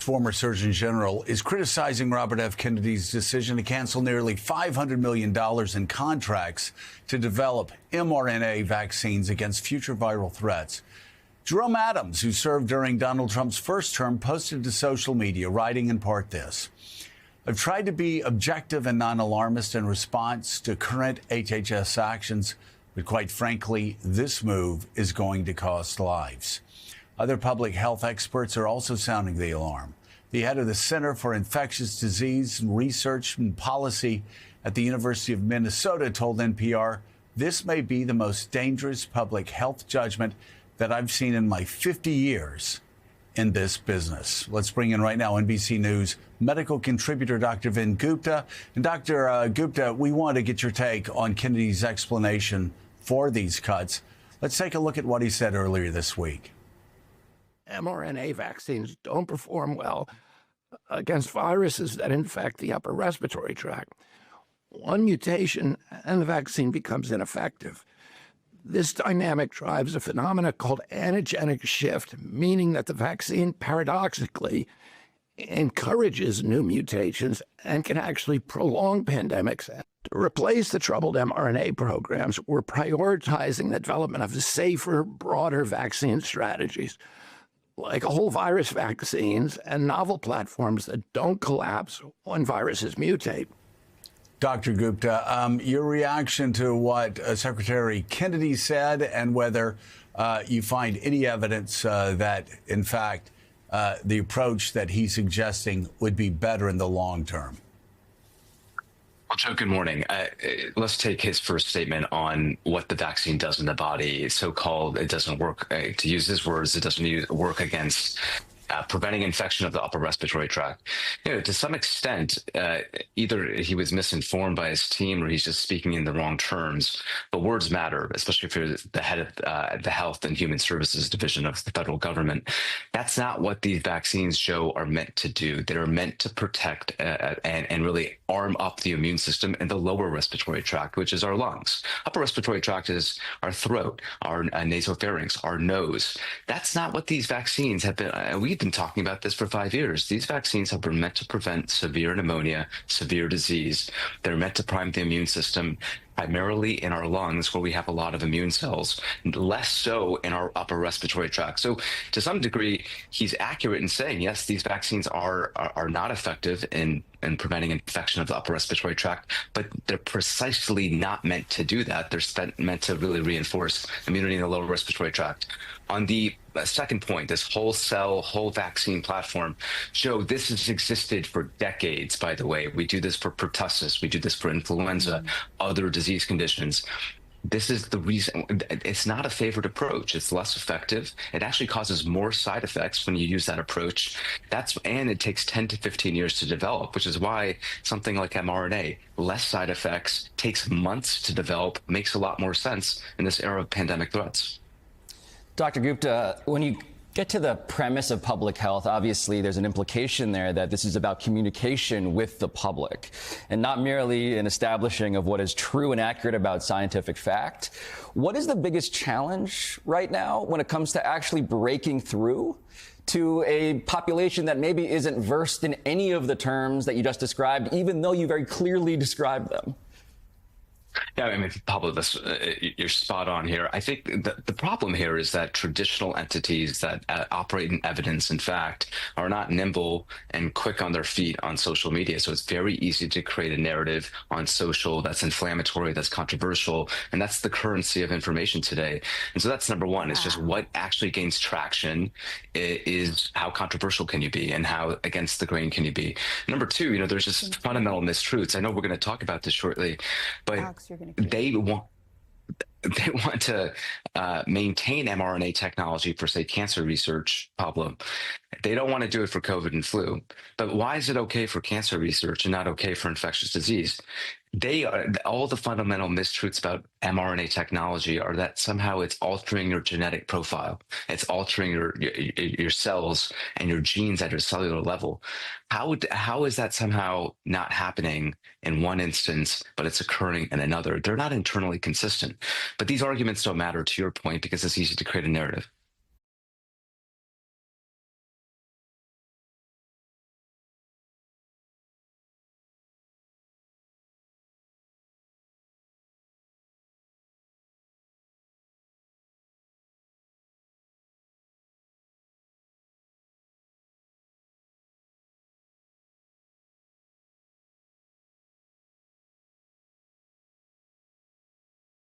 former Surgeon General, is criticizing Robert F. Kennedy's decision to cancel nearly $500 million in contracts to develop mRNA vaccines against future viral threats. Jerome Adams, who served during Donald Trump's first term, posted to social media, writing in part this: "I've tried to be objective and non-alarmist in response to current HHS actions, but quite frankly, this move is going to cost lives." Other public health experts are also sounding the alarm. The head of the Center for Infectious Disease Research and Policy at the University of Minnesota told NPR, "This may be the most dangerous public health judgment that I've seen in my 50 years in this business." Let's bring in right now NBC News medical contributor Dr. Vin Gupta. And Dr. Gupta, we want to get your take on Kennedy's explanation for these cuts. Let's take a look at what he said earlier this week. mRNA vaccines don't perform well against viruses that infect the upper respiratory tract. One mutation and the vaccine becomes ineffective. This dynamic drives a phenomenon called antigenic shift, meaning that the vaccine paradoxically encourages new mutations and can actually prolong pandemics. To replace the troubled mRNA programs, we're prioritizing the development of safer, broader vaccine strategies, like whole virus vaccines and novel platforms that don't collapse when viruses mutate. Dr. Gupta, your reaction to what Secretary Kennedy said, and whether you find any evidence that, in fact, the approach that he's suggesting would be better in the long term. Well, Joe, good morning. Let's take his first statement on what the vaccine does in the body. So-called, it doesn't work, to use his words, it doesn't work against preventing infection of the upper respiratory tract. To some extent, either he was misinformed by his team or he's just speaking in the wrong terms. But words matter, especially if you're the head of the Health and Human Services Division of the federal government. That's not what these vaccines, Joe, are meant to do. They're meant to protect and really arm up the immune system in the lower respiratory tract, which is our lungs. Upper respiratory tract is our throat, our nasopharynx, our nose. That's not what these vaccines have been. We've been talking about this for 5 years. These vaccines have been meant to prevent severe pneumonia, severe disease. They're meant to prime the immune system, primarily in our lungs, where we have a lot of immune cells, less so in our upper respiratory tract. So to some degree, he's accurate in saying, yes, these vaccines are not effective in preventing infection of the upper respiratory tract, but they're precisely not meant to do that. They're meant to really reinforce immunity in the lower respiratory tract. On the second point, this whole cell, whole vaccine platform, Joe, this has existed for decades, by the way. We do this for pertussis. We do this for influenza, other disease conditions. This is the reason. It's not a favored approach. It's less effective. It actually causes more side effects when you use that approach. And it takes 10 to 15 years to develop, which is why something like mRNA, less side effects, takes months to develop, makes a lot more sense in this era of pandemic threats. Dr. Gupta, when you get to the premise of public health, obviously there's an implication there that this is about communication with the public and not merely an establishing of what is true and accurate about scientific fact. What is the biggest challenge right now when it comes to actually breaking through to a population that maybe isn't versed in any of the terms that you just described, even though you very clearly described them? Yeah, I mean, Pablo, you're spot on here. I think the problem here is that traditional entities that operate in evidence and fact are not nimble and quick on their feet on social media. So it's very easy to create a narrative on social that's inflammatory, that's controversial, and that's the currency of information today. And so that's number one. It's just what actually gains traction is how controversial can you be and how against the grain can you be. Number two, there's just fundamental mistruths. I know we're going to talk about this shortly, but they want to maintain mRNA technology for, say, cancer research, Pablo. They don't want to do it for COVID and flu. But why is it okay for cancer research and not okay for infectious disease? All the fundamental mistruths about mRNA technology are that somehow it's altering your genetic profile. It's altering your cells and your genes at a cellular level. How is that somehow not happening in one instance, but it's occurring in another? They're not internally consistent. But these arguments don't matter, to your point, because it's easy to create a narrative.